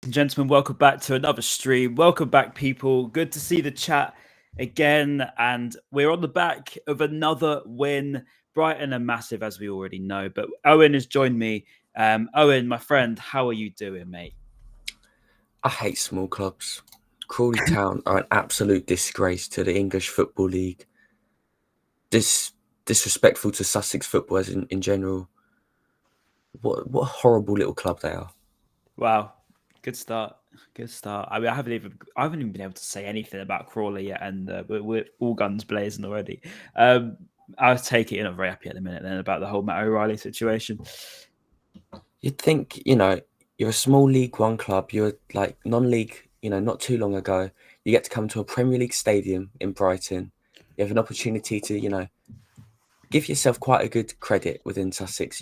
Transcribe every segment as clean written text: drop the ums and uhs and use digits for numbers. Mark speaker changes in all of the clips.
Speaker 1: and gentlemen, welcome back to another stream. Welcome back, people. Good to see the chat again. And we're on the back of another win. Brighton are massive, as we already know. But Owen has joined me. Owen, my friend, how are you doing, mate?
Speaker 2: I hate small clubs. Crawley Town are an absolute disgrace to the English Football League. Disrespectful to Sussex footballers in general. What a horrible little club they are.
Speaker 1: Wow. Good start. Good start. I mean, I haven't even been able to say anything about Crawley yet, and we're all guns blazing already. I'll take it. You're not very happy at the minute then about the whole Matt O'Riley situation.
Speaker 2: You'd think, you're a small League One club. You're like non-league, not too long ago. You get to come to a Premier League stadium in Brighton. You have an opportunity to, give yourself quite a good credit within Sussex.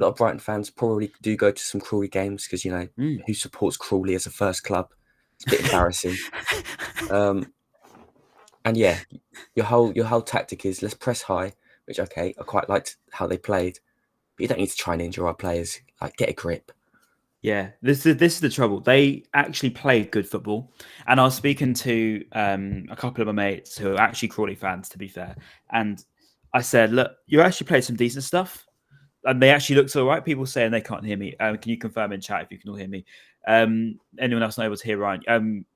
Speaker 2: A lot of Brighton fans probably do go to some Crawley games because, who supports Crawley as a first club? It's a bit embarrassing. And yeah, your whole tactic is let's press high, which, okay, I quite liked how they played. But you don't need to try and injure our players. Like, get a grip.
Speaker 1: Yeah, this is the trouble. They actually played good football. And I was speaking to a couple of my mates who are actually Crawley fans, to be fair. And I said, look, you actually played some decent stuff. And they actually looked all right. People saying they can't hear me. Can you confirm in chat if you can all hear me? Anyone else not able to hear Ryan?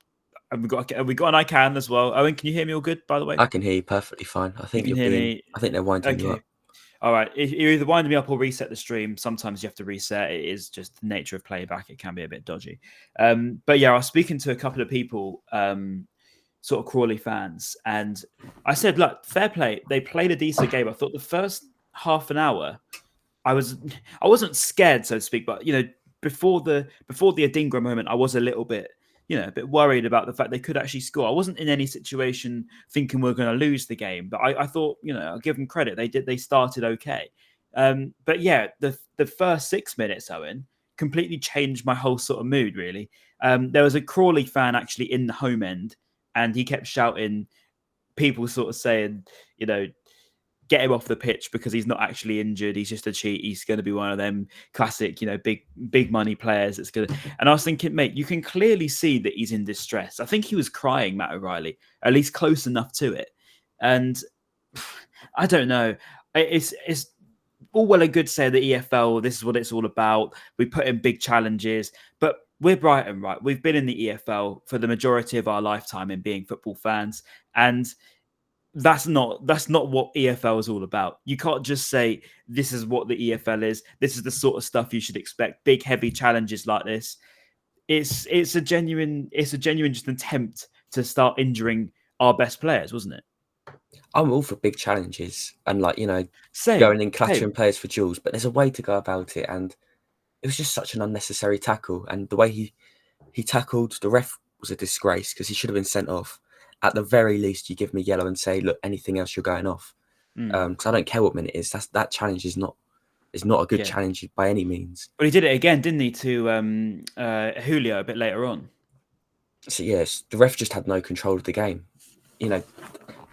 Speaker 1: Have we got an I can as well. Owen, can you hear me all good, by the way?
Speaker 2: I can hear you perfectly fine. I think I think they're winding you up.
Speaker 1: All right. If you're either winding me up or reset the stream, sometimes you have to reset. It is just the nature of playback. It can be a bit dodgy. But yeah, I was speaking to a couple of people, sort of Crawley fans, and I said, look, fair play. They played a decent game. I thought the first half an hour, I wasn't scared, so to speak, but before the Adingra moment, I was a little bit, a bit worried about the fact they could actually score. I wasn't in any situation thinking we're going to lose the game, but I thought, I'll give them credit. They started okay. But yeah, the first 6 minutes, Owen, completely changed my whole sort of mood, really. There was a Crawley fan actually in the home end, and he kept shouting, people sort of saying, get him off the pitch because he's not actually injured. He's just a cheat. He's going to be one of them classic, big money players. It's good. And I was thinking, mate, you can clearly see that he's in distress. I think he was crying, Matt O'Riley, at least close enough to it. And I don't know. It's all well and good to say the EFL, this is what it's all about. We put in big challenges, but we're Brighton, right? We've been in the EFL for the majority of our lifetime in being football fans. And that's not what EFL is all about. You can't just say this is what the EFL is. This is the sort of stuff you should expect. Big, heavy challenges like this. It's a genuine just attempt to start injuring our best players, wasn't it?
Speaker 2: I'm all for big challenges and going and clattering players for duels, but there's a way to go about it, and it was just such an unnecessary tackle. And the way he tackled, the ref was a disgrace because he should have been sent off. At the very least, you give me yellow and say, look, anything else, you're going off. Because I don't care what minute it is. That challenge is not a good challenge by any means.
Speaker 1: But he did it again, didn't he, to Julio a bit later on?
Speaker 2: So yes, the ref just had no control of the game.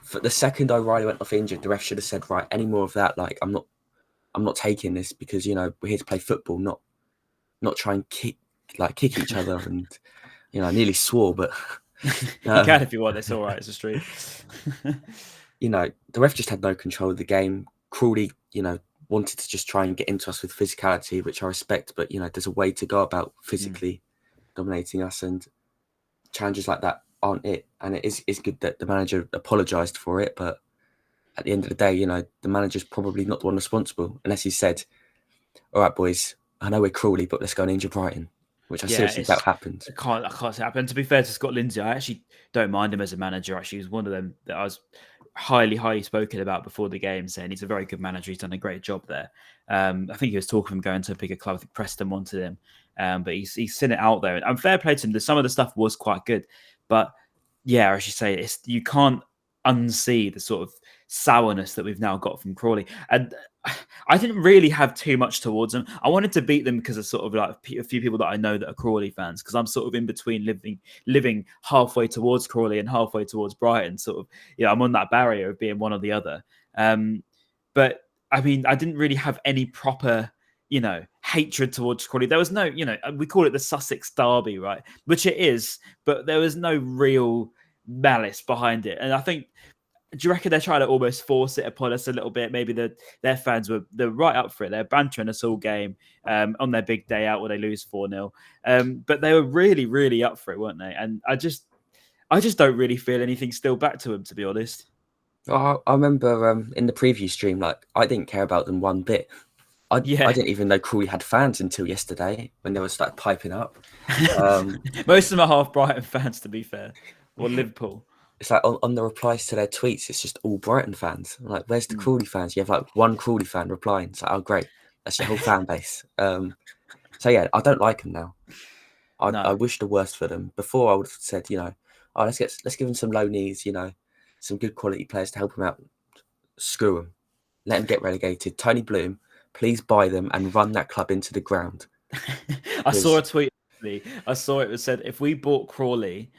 Speaker 2: For the second O'Riley went off injured, the ref should have said, right, any more of that, like I'm not taking this because we're here to play football, not try and kick each other. And I nearly swore, but.
Speaker 1: You can if you want. It's all right. It's a stream.
Speaker 2: The ref just had no control of the game. Crawley, wanted to just try and get into us with physicality, which I respect. But there's a way to go about physically dominating us, and challenges like that aren't it. And it is good that the manager apologised for it. But at the end of the day, the manager's probably not the one responsible, unless he said, "All right, boys, I know we're Crawley, but let's go and injure Brighton." Which I seriously doubt happened.
Speaker 1: I can't say happened. To be fair to Scott Lindsay, I actually don't mind him as a manager. Actually, he's one of them that I was highly spoken about before the game, saying he's a very good manager. He's done a great job there. I think he was talking of him going to a bigger club. I think Preston wanted him, but he's seen it out there. And fair play to him. Some of the stuff was quite good, but yeah, I should say you can't unsee the sort of sourness that we've now got from Crawley. And I didn't really have too much towards them. I wanted to beat them because of sort of like a few people that I know that are Crawley fans, because I'm sort of in between living halfway towards Crawley and halfway towards Brighton. Sort of, I'm on that barrier of being one or the other. But I mean, I didn't really have any proper hatred towards Crawley. There was no, we call it the Sussex derby, right? Which it is, but there was no real malice behind it. And I think, do you reckon they're trying to almost force it upon us a little bit? Maybe their fans they're right up for it. They're bantering us all game on their big day out where they lose 4-0. But they were really, really up for it, weren't they? And I just don't really feel anything still back to them, to be honest.
Speaker 2: I remember in the preview stream, like I didn't care about them one bit. I didn't even know Crawley had fans until yesterday when they were started piping up.
Speaker 1: Most of them are half Brighton fans, to be fair, or Liverpool.
Speaker 2: It's like on the replies to their tweets, it's just all Brighton fans. I'm like, where's the Crawley fans? You have like one Crawley fan replying. It's like, oh, great. That's your whole fan base. So yeah, I don't like them now. I wish the worst for them. Before I would have said, let's give them some low knees, some good quality players to help them out. Screw them. Let them get relegated. Tony Bloom, please buy them and run that club into the ground.
Speaker 1: I saw a tweet. I saw it said, if we bought Crawley,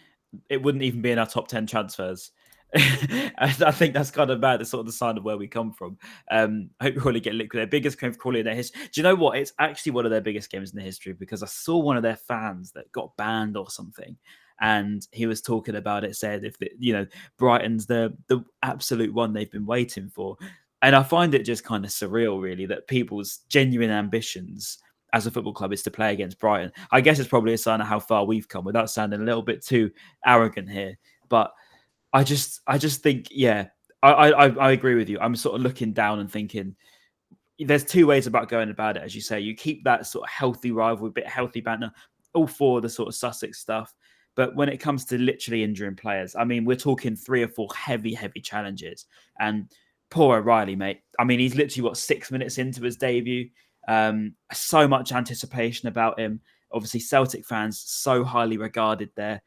Speaker 1: it wouldn't even be in our top 10 transfers. I think that's kind of bad. It's sort of the sign of where we come from. I hope Crawley get liquidated. Biggest game for Crawley in their history. Do you know what? It's actually one of their biggest games in the history, because I saw one of their fans that got banned or something, and he was talking about it, said if Brighton's the absolute one they've been waiting for. And I find it just kind of surreal, really, that people's genuine ambitions as a football club is to play against Brighton. I guess it's probably a sign of how far we've come, without sounding a little bit too arrogant here. But I just think, I agree with you. I'm sort of looking down and thinking there's two ways about going about it. As you say, you keep that sort of healthy rivalry, bit healthy banter, all for the sort of Sussex stuff. But when it comes to literally injuring players, I mean, we're talking 3 or 4 heavy challenges. And poor O'Riley, mate. I mean, he's literally, 6 minutes into his debut. So much anticipation about him. Obviously, Celtic fans so highly regarded there.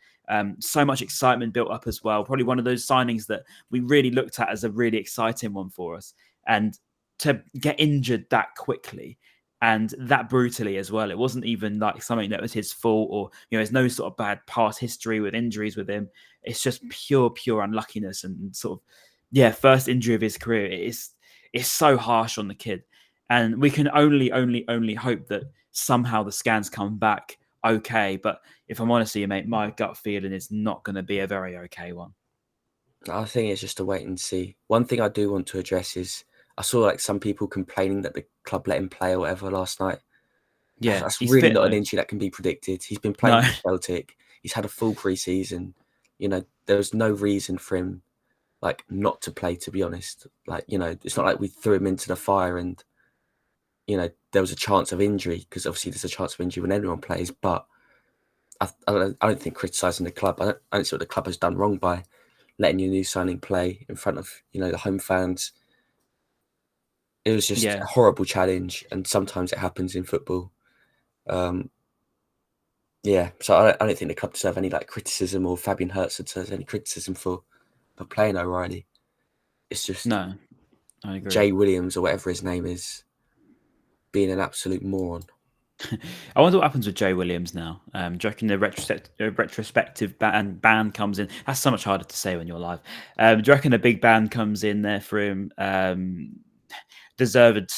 Speaker 1: So much excitement built up as well. Probably one of those signings that we really looked at as a really exciting one for us. And to get injured that quickly and that brutally as well. It wasn't even like something that was his fault, or there's no sort of bad past history with injuries with him. It's just pure unluckiness and sort of first injury of his career. It's so harsh on the kid. And we can only hope that somehow the scans come back okay. But if I'm honest with you, mate, my gut feeling is not going to be a very okay one.
Speaker 2: I think it's just a wait and see. One thing I do want to address is I saw like some people complaining that the club let him play or whatever last night.
Speaker 1: Yeah,
Speaker 2: that's really not an injury that can be predicted. He's been playing for Celtic. He's had a full pre-season. There was no reason for him like not to play, to be honest. Like, it's not like we threw him into the fire and there was a chance of injury, because obviously there's a chance of injury when anyone plays. But I don't think criticising the club. I don't see what the club has done wrong by letting your new signing play in front of the home fans. It was just a horrible challenge, and sometimes it happens in football. So I don't think the club deserve any like criticism, or Fabian Hertz deserves any criticism for playing O'Riley. It's just
Speaker 1: I agree.
Speaker 2: Jay Williams or whatever his name is being an absolute moron.
Speaker 1: I wonder what happens with Jay Williams now. Do you reckon the retrospective band comes in? That's so much harder to say when you're live. Do you reckon a big band comes in there for him? Deserved,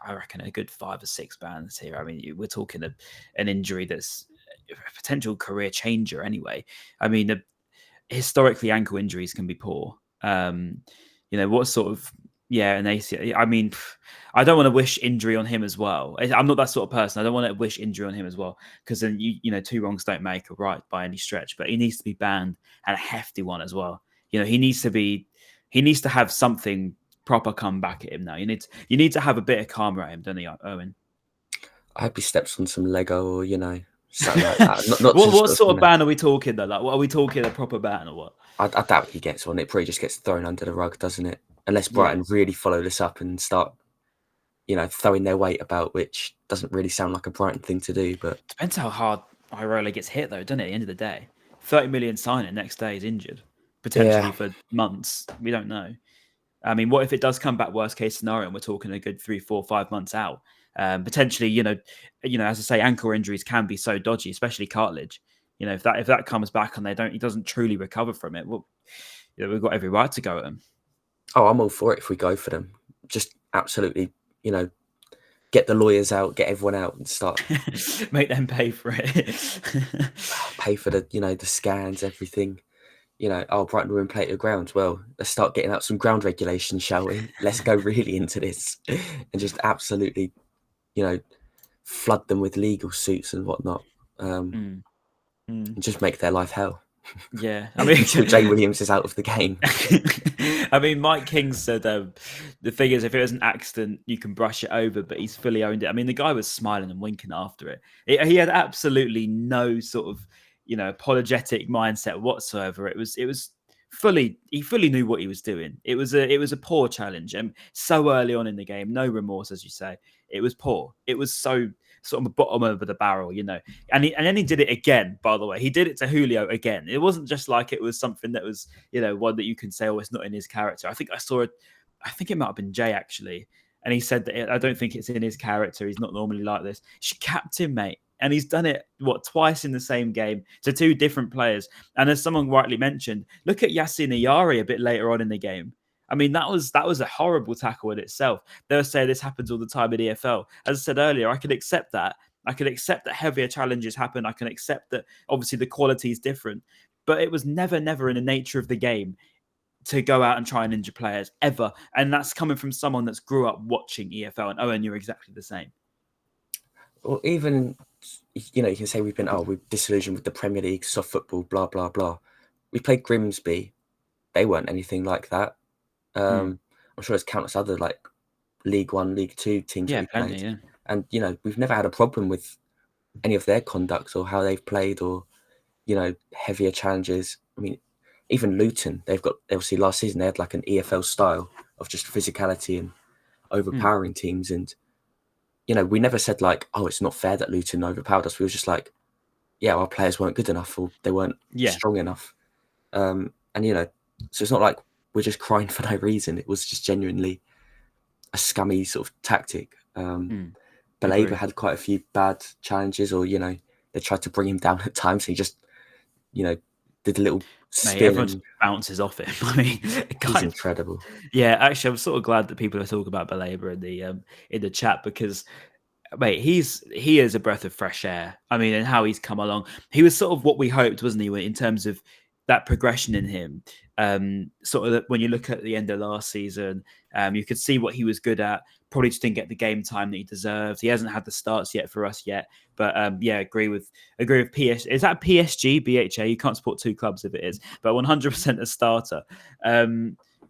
Speaker 1: I reckon, a good 5 or 6 bands here. I mean, we're talking an injury that's a potential career changer anyway. I mean, historically, ankle injuries can be poor. What sort of... an ACL. I mean, I don't want to wish injury on him as well. I'm not that sort of person. I don't want to wish injury on him as well, because then two wrongs don't make a right by any stretch. But he needs to be banned, and a hefty one as well. He needs to have something proper come back at him now. You need to have a bit of karma at him, don't you, Owen?
Speaker 2: I hope he steps on some Lego or something like that. Not
Speaker 1: what sort of ban are we talking though? Like, what are we talking, a proper ban or what?
Speaker 2: I doubt he gets one. It probably just gets thrown under the rug, doesn't it? Unless Brighton really follow this up and start, throwing their weight about, which doesn't really sound like a Brighton thing to do. But
Speaker 1: depends how hard Ayari gets hit, though, doesn't it? At the end of the day, 30 million signing, next day he's injured, potentially for months. We don't know. I mean, what if it does come back worst case scenario and we're talking a good 3, 4, 5 months out? Potentially, as I say, ankle injuries can be so dodgy, especially cartilage. If that comes back and he doesn't truly recover from it, well, we've got every right to go at him.
Speaker 2: Oh, I'm all for it if we go for them. Just absolutely, get the lawyers out, get everyone out, and start
Speaker 1: make them pay for it.
Speaker 2: pay for the the scans, everything. Brighton will play at the ground. Well, let's start getting out some ground regulations, shall we? Let's go really into this and just absolutely, flood them with legal suits and whatnot, and just make their life hell.
Speaker 1: Yeah, I mean,
Speaker 2: until Jay Williams is out of the game.
Speaker 1: I mean, Mike King said the thing is, if it was an accident, you can brush it over, but he's fully owned it. I mean, the guy was smiling and winking after it. He had absolutely no sort of apologetic mindset whatsoever. It was he fully knew what he was doing. It was a poor challenge, and so early on in the game, no remorse, as you say. It was poor. It was so sort of the bottom of the barrel, and then he did it again. By the way, he did it to Julio again. It wasn't just like it was something that was one that you can say, oh, it's not in his character. I think it might have been Jay actually, and he said that I don't think it's in his character. He's not normally like this. She capped him, mate. And he's done it, twice in the same game to two different players. And as someone rightly mentioned, look at Yasin Ayari a bit later on in the game. I mean, that was a horrible tackle in itself. They'll say this happens all the time in EFL. As I said earlier, I can accept that. I can accept that heavier challenges happen. I can accept that obviously the quality is different. But it was never in the nature of the game to go out and try and injure players, ever. And that's coming from someone that's grew up watching EFL. And Owen, you're exactly the same.
Speaker 2: Well, even, you can say we're disillusioned with the Premier League, soft football, blah, blah, blah. We played Grimsby. They weren't anything like that. I'm sure there's countless other like League One, League Two teams.
Speaker 1: Yeah, plenty, yeah.
Speaker 2: And we've never had a problem with any of their conduct or how they've played or heavier challenges. I mean, even Luton, they've got obviously last season they had like an EFL style of just physicality and overpowering teams, and we never said like, oh, it's not fair that Luton overpowered us. We were just like, yeah, our players weren't good enough or they weren't strong enough, and so it's not like we're just crying for no reason. It was just genuinely a scummy sort of tactic. Baleba had quite a few bad challenges, or they tried to bring him down at times. And he just did a little spin.
Speaker 1: Everyone bounces off him. I mean,
Speaker 2: he's incredible.
Speaker 1: Yeah, actually, I'm sort of glad that people are talking about Baleba in the chat, because mate, he is a breath of fresh air. I mean, and how he's come along. He was sort of what we hoped, wasn't he, in terms of that progression in him. Sort of when you look at the end of last season, you could see what he was good at. Probably just didn't get the game time that he deserved. He hasn't had the starts yet for us yet. But agree with PS. Is that PSG, BHA? You can't support two clubs if it is, but 100% a starter.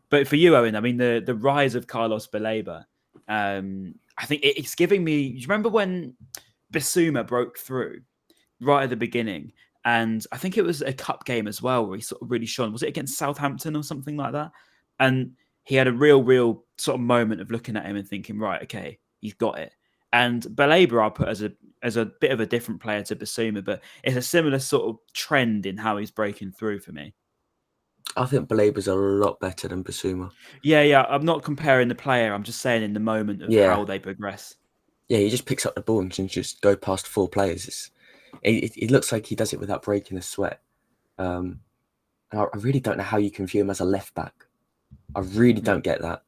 Speaker 1: But for you, Owen, I mean, the rise of Carlos Baleba, I think it's giving me. Do you remember when Bissouma broke through right at the beginning? And I think it was a cup game as well where he sort of really shone. Was it against Southampton or something like that? And he had a real sort of moment of looking at him and thinking, right, okay, he's got it. And Baleba I'll put as a bit of a different player to Bissouma, but it's a similar sort of trend in how he's breaking through for me.
Speaker 2: I think Baleba's a lot better than Bissouma.
Speaker 1: Yeah. I'm not comparing the player. I'm just saying in the moment of how they progress. Yeah,
Speaker 2: he just picks up the ball and can just go past four players. It looks like he does it without breaking a sweat. I really don't know how you can view him as a left back. I really don't get that.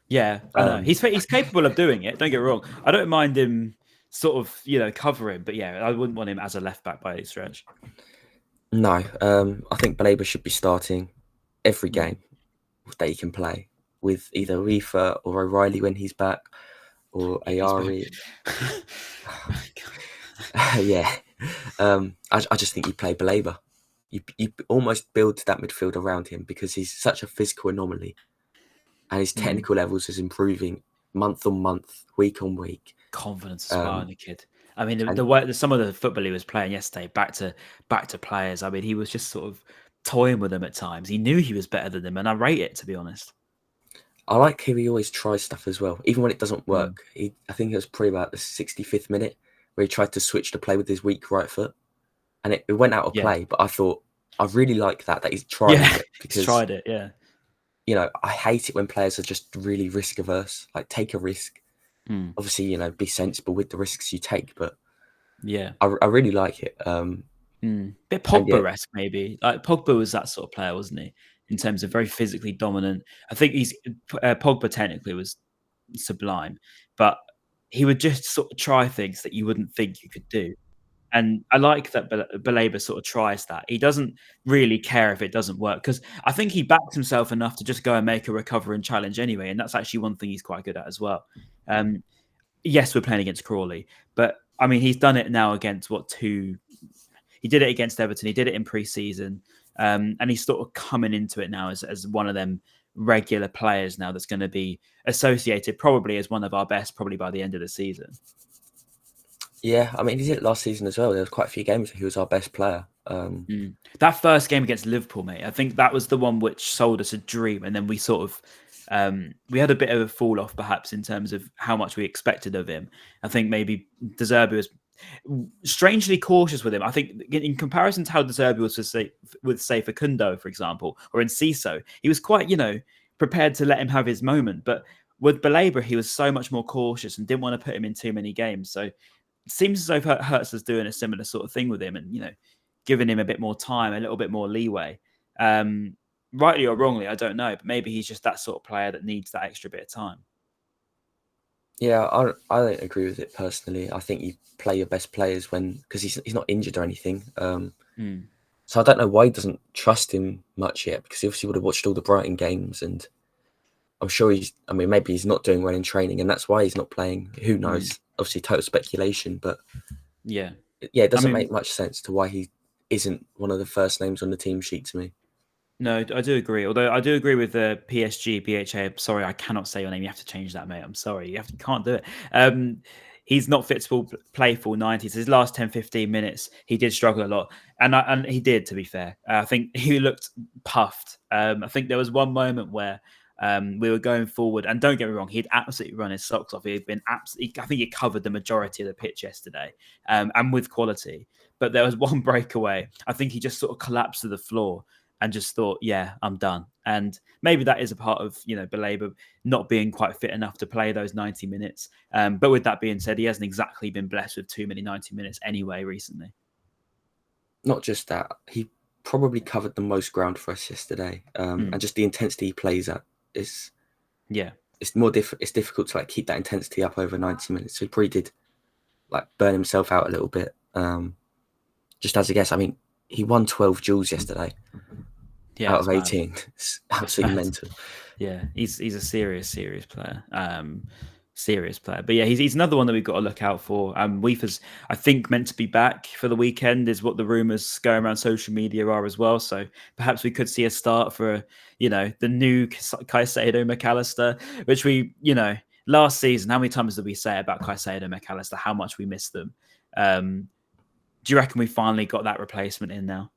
Speaker 1: Yeah, I know. He's capable of doing it. Don't get me wrong. I don't mind him sort of covering, but yeah, I wouldn't want him as a left back by any stretch.
Speaker 2: No, I think Baleba should be starting every game that he can play with either Rifa or O'Riley when he's back, or Ayari. Yeah, I just think you play Baleba. You almost build that midfield around him because he's such a physical anomaly, and his technical levels is improving month on month, week on week.
Speaker 1: Confidence is far in the kid. I mean, the way some of the football he was playing yesterday, back to players. I mean, he was just sort of toying with them at times. He knew he was better than them, and I rate it, to be honest.
Speaker 2: I like how he always tries stuff as well, even when it doesn't work. I think it was probably about the 65th minute where he tried to switch to play with his weak right foot, and it went out of play. But I thought, I really like that he's tried it. Because,
Speaker 1: he's tried it, yeah.
Speaker 2: I hate it when players are just really risk averse. Like, take a risk. Obviously, be sensible with the risks you take. But
Speaker 1: yeah,
Speaker 2: I really like it.
Speaker 1: Bit Pogba-esque, maybe. Like, Pogba was that sort of player, wasn't he? In terms of very physically dominant. I think Pogba technically was sublime, but he would just sort of try things that you wouldn't think you could do. And I like that Baleba sort of tries that. He doesn't really care if it doesn't work, because I think he backs himself enough to just go and make a recover and challenge anyway. And that's actually one thing he's quite good at as well. Yes, we're playing against Crawley, but I mean, he's done it now against two. He did it against Everton. He did it in pre-season, and he's sort of coming into it now as one of them regular players now that's going to be associated probably as one of our best probably by the end of the season.
Speaker 2: Yeah, I mean, he did it last season as well. There was quite a few games where he was our best player.
Speaker 1: That first game against Liverpool, mate, I think that was the one which sold us a dream, and then we sort of we had a bit of a fall off perhaps in terms of how much we expected of him. I think maybe De Zerbi was strangely cautious with him. I think in comparison to how De Zerbi was with say Facundo, for example, or in Ciso, he was quite, prepared to let him have his moment. But with Baleba, he was so much more cautious and didn't want to put him in too many games. So it seems as though Hertz is doing a similar sort of thing with him and, giving him a bit more time, a little bit more leeway. Rightly or wrongly, I don't know, but maybe he's just that sort of player that needs that extra bit of time.
Speaker 2: Yeah, I don't agree with it personally. I think you play your best players because he's not injured or anything. So I don't know why he doesn't trust him much yet, because he obviously would have watched all the Brighton games, and I'm sure maybe he's not doing well in training, and that's why he's not playing. Who knows? Obviously, total speculation, but
Speaker 1: yeah,
Speaker 2: it doesn't make much sense to why he isn't one of the first names on the team sheet to me.
Speaker 1: No, I do agree. Although I do agree with the PSG, BHA. Sorry, I cannot say your name. You have to change that, mate. I'm sorry. You can't do it. He's not fit to play full 90s. His last 10, 15 minutes, he did struggle a lot. And he did, to be fair. I think he looked puffed. I think there was one moment where we were going forward. And don't get me wrong, he'd absolutely run his socks off. I think he covered the majority of the pitch yesterday, and with quality. But there was one breakaway. I think he just sort of collapsed to the floor and just thought, yeah, I'm done. And maybe that is a part of, Baleba not being quite fit enough to play those 90 minutes. But with that being said, he hasn't exactly been blessed with too many 90 minutes anyway recently.
Speaker 2: Not just that, he probably covered the most ground for us yesterday. And just the intensity he plays at is...
Speaker 1: Yeah.
Speaker 2: It's it's difficult to keep that intensity up over 90 minutes. So he probably did burn himself out a little bit. Just as a guess, he won 12 duels yesterday.
Speaker 1: Yeah,
Speaker 2: out of 18. It's absolutely mental.
Speaker 1: Yeah, he's a serious player. Serious player. But yeah, he's another one that we've got to look out for. Weafer's, I think, meant to be back for the weekend, is what the rumours going around social media are as well. So perhaps we could see a start for, the new Caicedo McAllister, which we, last season, how many times did we say about Caicedo McAllister, how much we missed them? Do you reckon we finally got that replacement in now?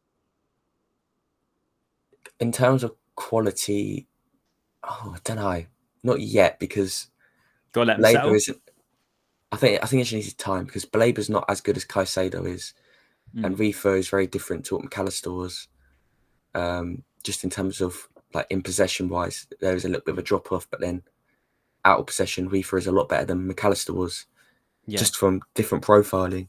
Speaker 2: In terms of quality, I don't know. Not yet, because
Speaker 1: Got to let him settle.
Speaker 2: I think it just needs time, because Baleba's not as good as Caicedo is, and Weafer is very different to what McAllister was. Just in terms of in possession wise, there is a little bit of a drop off, but then out of possession, Weafer is a lot better than McAllister was, just from different profiling.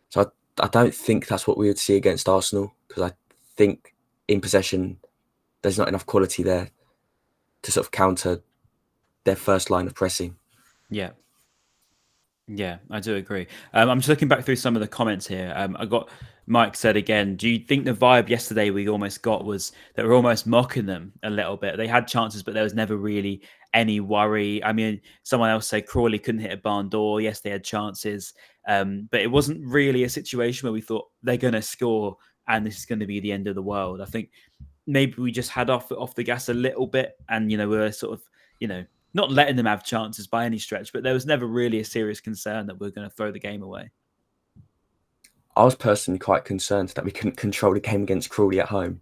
Speaker 2: So I don't think that's what we would see against Arsenal, because I think in possession, there's not enough quality there to sort of counter their first line of pressing.
Speaker 1: Yeah, I do agree. I'm just looking back through some of the comments here. I got Mike said again, do you think the vibe yesterday we almost got was that we're almost mocking them a little bit? They had chances, but there was never really any worry. Someone else said Crawley couldn't hit a barn door. Yes, they had chances, but it wasn't really a situation where we thought they're going to score and this is going to be the end of the world. I think maybe we just had off the gas a little bit, and we were sort of not letting them have chances by any stretch, but there was never really a serious concern that we're going to throw the game away.
Speaker 2: I was personally quite concerned that we couldn't control the game against Crawley at home.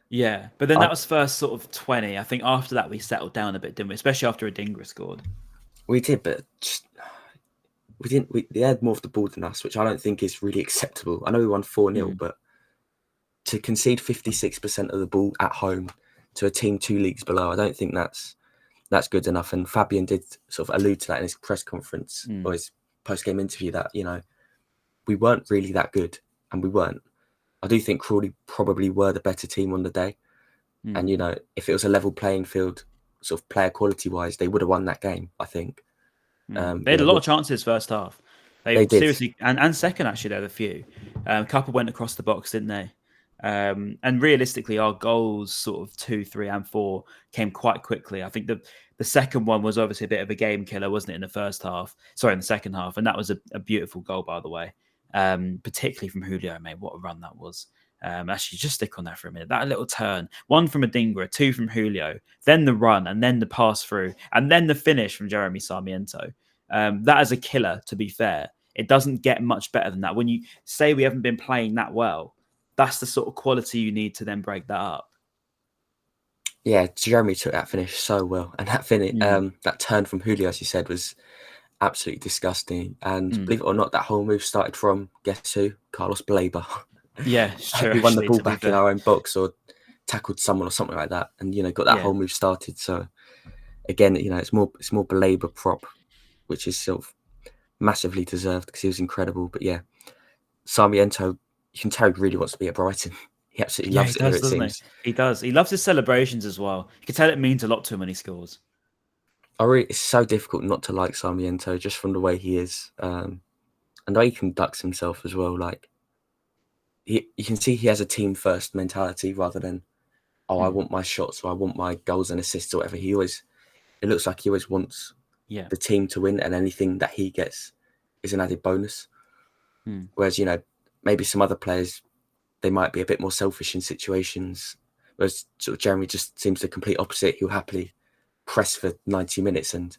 Speaker 1: Yeah, but then that was first sort of 20. I think after that we settled down a bit, didn't we? Especially after Adingra scored.
Speaker 2: We did, but they had more of the ball than us, which I don't think is really acceptable. I know we won 4-0, but to concede 56% of the ball at home to a team 2 leagues below, I don't think that's good enough. And Fabian did sort of allude to that in his press conference or his post-game interview, that, we weren't really that good, and we weren't. I do think Crawley probably were the better team on the day. And, if it was a level playing field, sort of player quality-wise, they would have won that game, I think.
Speaker 1: They had a lot of chances first half.
Speaker 2: They did.
Speaker 1: Seriously, and second actually, there were a few. A couple went across the box, didn't they? And realistically, our goals, sort of 2, 3, and 4, came quite quickly. I think the second one was obviously a bit of a game killer, wasn't it? In the second half, and that was a beautiful goal, by the way. Particularly from Julio, mate. What a run that was. Actually, just stick on that for a minute. That little turn, 1 from Adingra, 2 from Julio, then the run, and then the pass through, and then the finish from Jeremy Sarmiento. That is a killer, to be fair. It doesn't get much better than that. When you say we haven't been playing that well, that's the sort of quality you need to then break that up.
Speaker 2: Yeah, Jeremy took that finish so well. And that finish, that turn from Julio, as you said, was absolutely disgusting. And believe it or not, that whole move started from, guess who? Carlos Baleba.
Speaker 1: Yeah, sure.
Speaker 2: He won the ball back in our own box or tackled someone or something like that, and got that whole move started. So again, it's more Baleba prop, which is sort of massively deserved because he was incredible. But yeah, Sarmiento, you can tell he really wants to be at Brighton. He absolutely loves it here, it seems.
Speaker 1: He does. He loves his celebrations as well. You can tell it means a lot to him when he scores.
Speaker 2: It's so difficult not to like Sarmiento just from the way he is, and the way he conducts himself as well. Like, you can see he has a team first mentality rather than, I want my shots or I want my goals and assists or whatever. It looks like he always wants the team to win, and anything that he gets is an added bonus. Whereas, maybe some other players, they might be a bit more selfish in situations. Whereas sort of Jeremy just seems the complete opposite. He'll happily press for 90 minutes and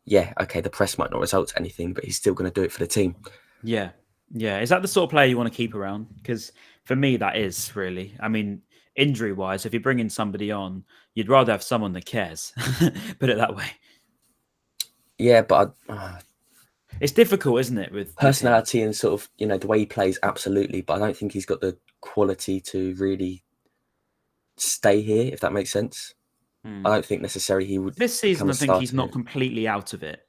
Speaker 2: the press might not result to anything, but he's still going to do it for the team.
Speaker 1: Yeah. Yeah. Is that the sort of player you want to keep around? Because for me, that is really, I mean, injury-wise, if you're bringing somebody on, you'd rather have someone that cares. Put it that way.
Speaker 2: Yeah, but
Speaker 1: it's difficult, isn't it? With
Speaker 2: personality and sort of, the way he plays, absolutely. But I don't think he's got the quality to really stay here, if that makes sense. I don't think necessarily he would.
Speaker 1: This season, I think he's not completely out of it.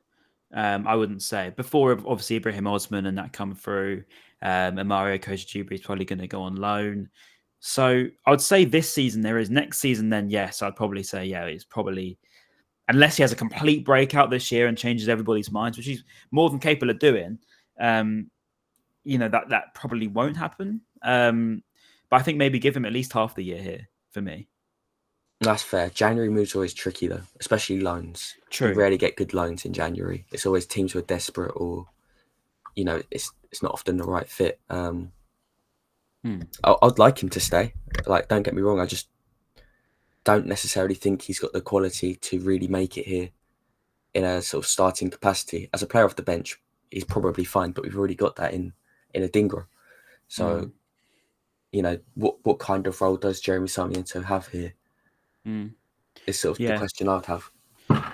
Speaker 1: I wouldn't say. Before, obviously, Ibrahim Osman and that come through, and Mario Kojijubi is probably going to go on loan. So I would say this season there is. Next season, then yes, I'd probably say it's probably, unless he has a complete breakout this year and changes everybody's minds, which he's more than capable of doing. That probably won't happen. But I think maybe give him at least half the year here for me.
Speaker 2: That's fair. January moves are always tricky though, especially loans.
Speaker 1: True.
Speaker 2: You rarely get good loans in January. It's always teams who are desperate or, it's not often the right fit. I'd like him to stay. Like, don't get me wrong. I just don't necessarily think he's got the quality to really make it here in a sort of starting capacity. As a player off the bench, he's probably fine, but we've already got that in Adingra. So, what kind of role does Jeremy Sarmiento have here? It's sort of the question I'd have.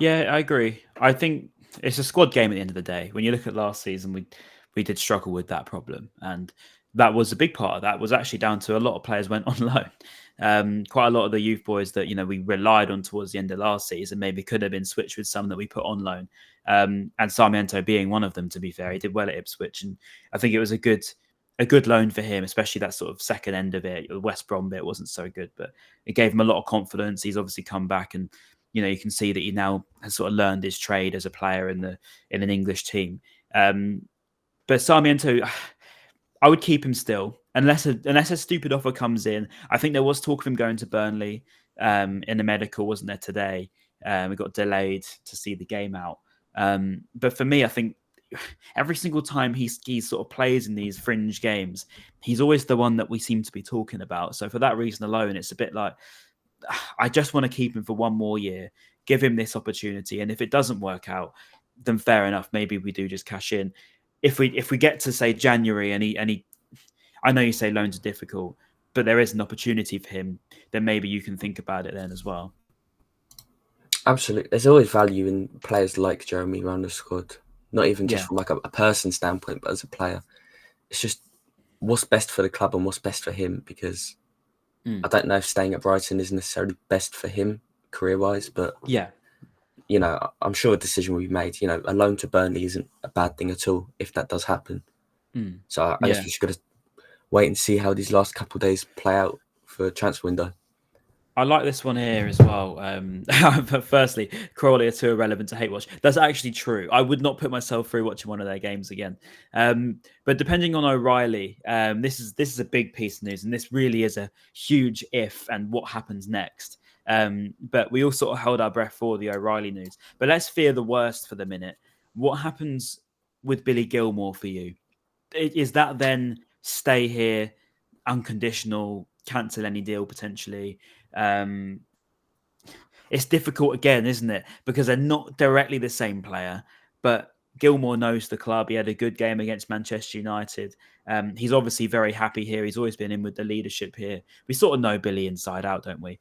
Speaker 1: Yeah, I agree. I think it's a squad game at the end of the day. When you look at last season, we did struggle with that problem, and that was a big part of that was actually down to a lot of players went on loan. Quite a lot of the youth boys that we relied on towards the end of last season maybe could have been switched with some that we put on loan, and Sarmiento being one of them. To be fair, he did well at Ipswich, and I think it was a good loan for him, especially that sort of second end of it. The West Brom bit wasn't so good, but it gave him a lot of confidence. He's obviously come back, and you can see that he now has sort of learned his trade as a player in an English team. But Sarmiento, I would keep him still, unless a stupid offer comes in. I think there was talk of him going to Burnley in the medical, wasn't there, today? We got delayed to see the game out. But for me, I think every single time he sort of plays in these fringe games, he's always the one that we seem to be talking about. So for that reason alone, it's a bit like, I just want to keep him for one more year, give him this opportunity. And if it doesn't work out, then fair enough. Maybe we do just cash in. If we get to say January and he, I know you say loans are difficult, but there is an opportunity for him, then maybe you can think about it then as well.
Speaker 2: Absolutely. There's always value in players like Jeremy around the squad. Not even just from like a person standpoint, but as a player. It's just what's best for the club and what's best for him, because I don't know if staying at Brighton is necessarily best for him career-wise, but I'm sure a decision will be made. A loan to Burnley isn't a bad thing at all if that does happen. So I guess we just got to wait and see how these last couple of days play out for a transfer window.
Speaker 1: I like this one here as well. But firstly, Crawley are too irrelevant to hate watch. That's actually true. I would not put myself through watching one of their games again. But depending on O'Riley, this is a big piece of news, and this really is a huge if and what happens next. But we all sort of held our breath for the O'Riley news. But let's fear the worst for the minute. What happens with Billy Gilmour for you? Is that then stay here, unconditional, cancel any deal potentially? It's difficult again, isn't it? Because they're not directly the same player, but Gilmour knows the club. He had a good game against Manchester United. He's obviously very happy here. He's always been in with the leadership here. We sort of know Billy inside out, don't we?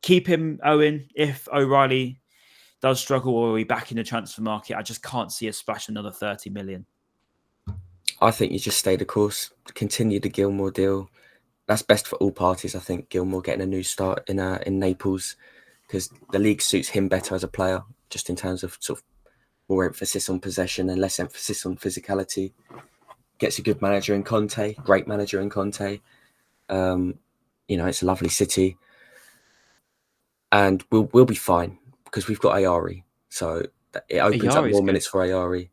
Speaker 1: Keep him, Owen, if O'Riley does struggle, or are we back in the transfer market? I just can't see us splash another 30 million.
Speaker 2: I think you just stay the course, continue the Gilmour deal. That's best for all parties. I think Gilmour getting a new start in Naples, because the league suits him better as a player, just in terms of sort of more emphasis on possession and less emphasis on physicality. Gets a good manager in Conte, great manager in Conte. It's a lovely city, and we'll be fine because we've got Ayari, so it opens up more minutes for Ayari.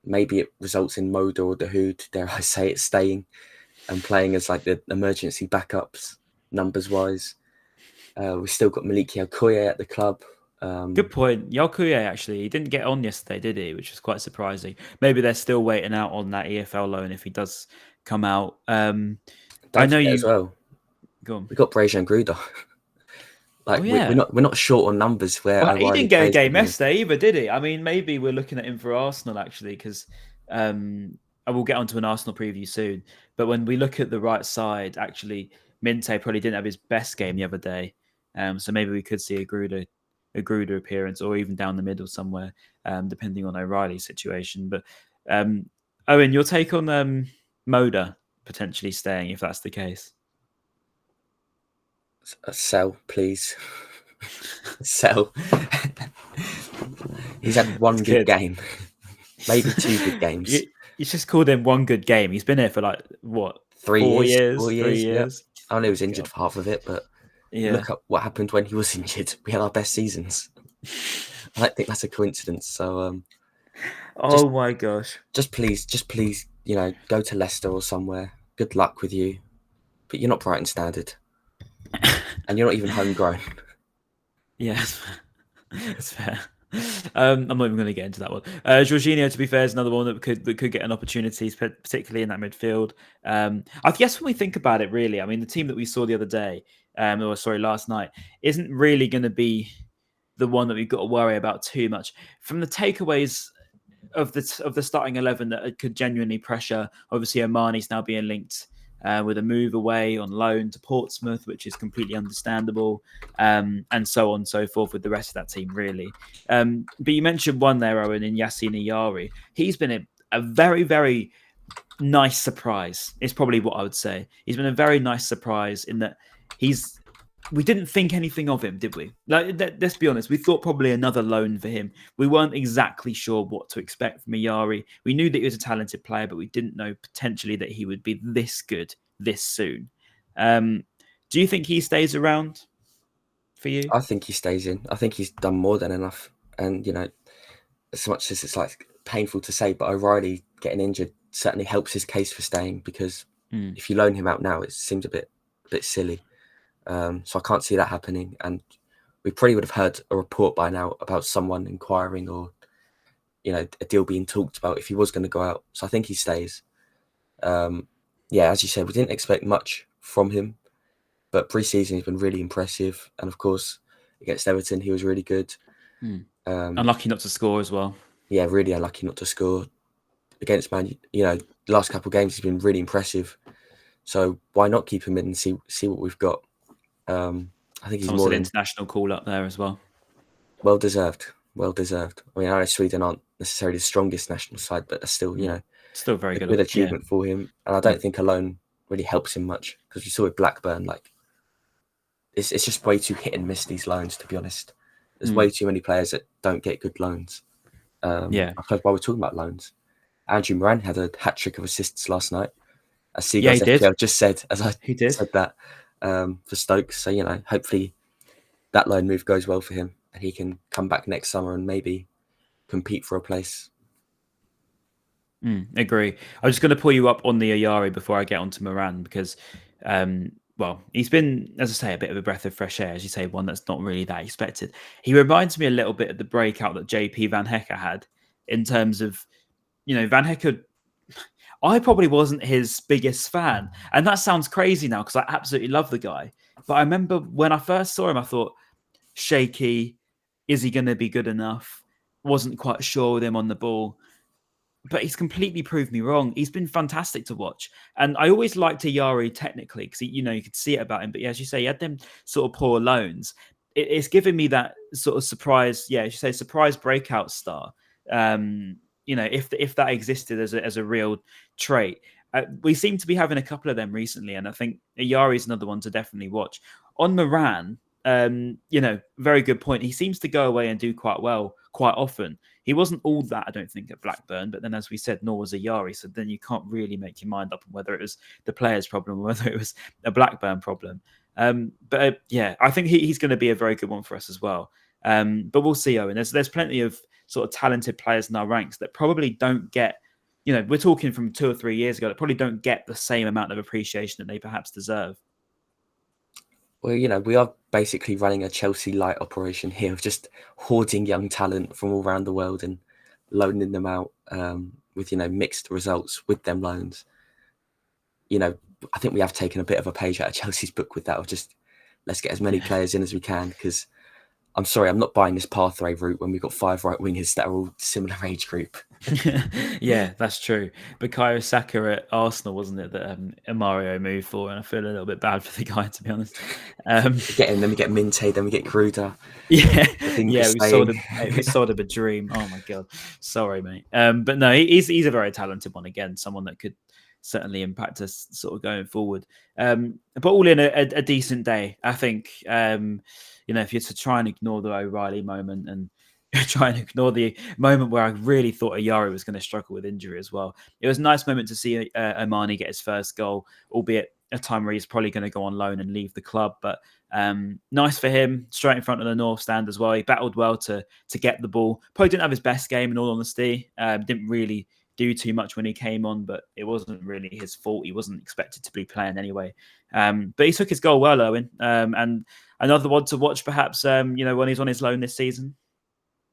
Speaker 2: Maybe it results in Moder or Dahoud, dare I say it, staying and playing as like the emergency backups, numbers-wise. We've still got Maliki Okoye at the club.
Speaker 1: Good point. Okoye, actually, he didn't get on yesterday, did he? Which was quite surprising. Maybe they're still waiting out on that EFL loan if he does come out. I know you
Speaker 2: as well.
Speaker 1: Go on.
Speaker 2: We got Brejan Gruda. We're not short on numbers. Where
Speaker 1: he didn't get a game yesterday either, did he? I mean, maybe we're looking at him for Arsenal actually, because I will get onto an Arsenal preview soon. But when we look at the right side, actually, Minte probably didn't have his best game the other day. So maybe we could see a Gruda appearance, or even down the middle somewhere, depending on O'Riley's situation. But Owen, your take on Moder potentially staying if that's the case?
Speaker 2: Sell, please. Sell. He's had one good game, maybe two good games.
Speaker 1: You just called him one good game. He's been here for like what,
Speaker 2: 3 years?
Speaker 1: 4 years. 3 years.
Speaker 2: Yep. I know he was injured for half of it, but look at what happened when he was injured. We had our best seasons. I don't think that's a coincidence. So,
Speaker 1: my gosh!
Speaker 2: Just please, go to Leicester or somewhere. Good luck with you, but you're not Brighton standard, and you're not even homegrown.
Speaker 1: Yes, that's fair. I'm not even going to get into that one. Jorginho, to be fair, is another one that could get an opportunity, particularly in that midfield. I guess when we think about it, really, I mean, the team that we saw the other day, last night, isn't really going to be the one that we've got to worry about too much. From the takeaways of the starting 11 that could genuinely pressure, obviously Omani's now being linked with a move away on loan to Portsmouth, which is completely understandable, and so on and so forth with the rest of that team, really. But you mentioned one there, Owen, in Yasin Ayari. He's been a very, very nice surprise, is probably what I would say. He's been a very nice surprise in that we didn't think anything of him, did we? Let's be honest. We thought probably another loan for him. We weren't exactly sure what to expect from Ayari. We knew that he was a talented player, but we didn't know potentially that he would be this good this soon. Do you think he stays around for you?
Speaker 2: I think he stays in. I think he's done more than enough. And, as much as it's like painful to say, but O'Riley getting injured certainly helps his case for staying, because if you loan him out now, it seems a bit silly. So I can't see that happening, and we probably would have heard a report by now about someone inquiring, or a deal being talked about if he was going to go out. So I think he stays. As you said, we didn't expect much from him, but pre-season he's been really impressive, and of course against Everton he was really good.
Speaker 1: Unlucky not to score as well. Yeah,
Speaker 2: really unlucky not to score against Man. The last couple of games he's been really impressive. So why not keep him in and see what we've got? I think he's more
Speaker 1: an international call up there as well.
Speaker 2: Well deserved. I mean, I know Sweden aren't necessarily the strongest national side, but that's still,
Speaker 1: still very good.
Speaker 2: Good achievement for him. And I don't think a loan really helps him much, because we saw with Blackburn, it's just way too hit and miss, these loans, to be honest. There's way too many players that don't get good loans. I suppose while we're talking about loans, Andrew Moran had a hat-trick of assists last night. As SIGNS FPL just said, as I said that. for Stoke. So, hopefully that loan move goes well for him and he can come back next summer and maybe compete for a place.
Speaker 1: Agree. I'm just going to pull you up on the Ayari before I get onto Moran because, he's been, as I say, a bit of a breath of fresh air, as you say, one that's not really that expected. He reminds me a little bit of the breakout that JP Van Hecke had in terms of, Van Hecke. I probably wasn't his biggest fan, and that sounds crazy now because I absolutely love the guy. But I remember when I first saw him, I thought, shaky. Is he going to be good enough? Wasn't quite sure with him on the ball. But he's completely proved me wrong. He's been fantastic to watch. And I always liked Ayari technically because, you could see it about him. But as you say, he had them sort of poor loans. It's given me that sort of surprise, as you say, surprise breakout star. If that existed as a real trait. We seem to be having a couple of them recently. And I think Ayari is another one to definitely watch. On Moran, very good point. He seems to go away and do quite well quite often. He wasn't all that, I don't think, at Blackburn, but then as we said, nor was Ayari. So then you can't really make your mind up on whether it was the player's problem or whether it was a Blackburn problem. I think he's going to be a very good one for us as well. But we'll see, Owen. There's plenty of sort of talented players in our ranks that probably don't get, we're talking from 2 or 3 years ago, that probably don't get the same amount of appreciation that they perhaps deserve.
Speaker 2: Well, we are basically running a Chelsea-like operation here of just hoarding young talent from all around the world and loaning them out with, mixed results with them loans. I think we have taken a bit of a page out of Chelsea's book with that of just let's get as many players in as we can because I'm sorry, I'm not buying this pathway route when we've got 5 right wingers that are all similar age group.
Speaker 1: Yeah, that's true. Bukayo Saka at Arsenal, wasn't it, that Mario moved for? And I feel a little bit bad for the guy, to be honest.
Speaker 2: Then we get Minte, then we get Gruder.
Speaker 1: Yeah, we sold him a dream. Oh my god, sorry, mate. But no, he's a very talented one. Again, someone that could certainly impact us sort of going forward. But all in a decent day, I think. If you're to try and ignore the O'Riley moment and try and ignore the moment where I really thought Ayari was going to struggle with injury as well. It was a nice moment to see Omani get his first goal, albeit a time where he's probably going to go on loan and leave the club. But nice for him, straight in front of the North stand as well. He battled well to get the ball. Probably didn't have his best game in all honesty. Didn't really do too much when he came on, but it wasn't really his fault. He wasn't expected to be playing anyway. But he took his goal well, Owen. And another one to watch perhaps, when he's on his loan this season.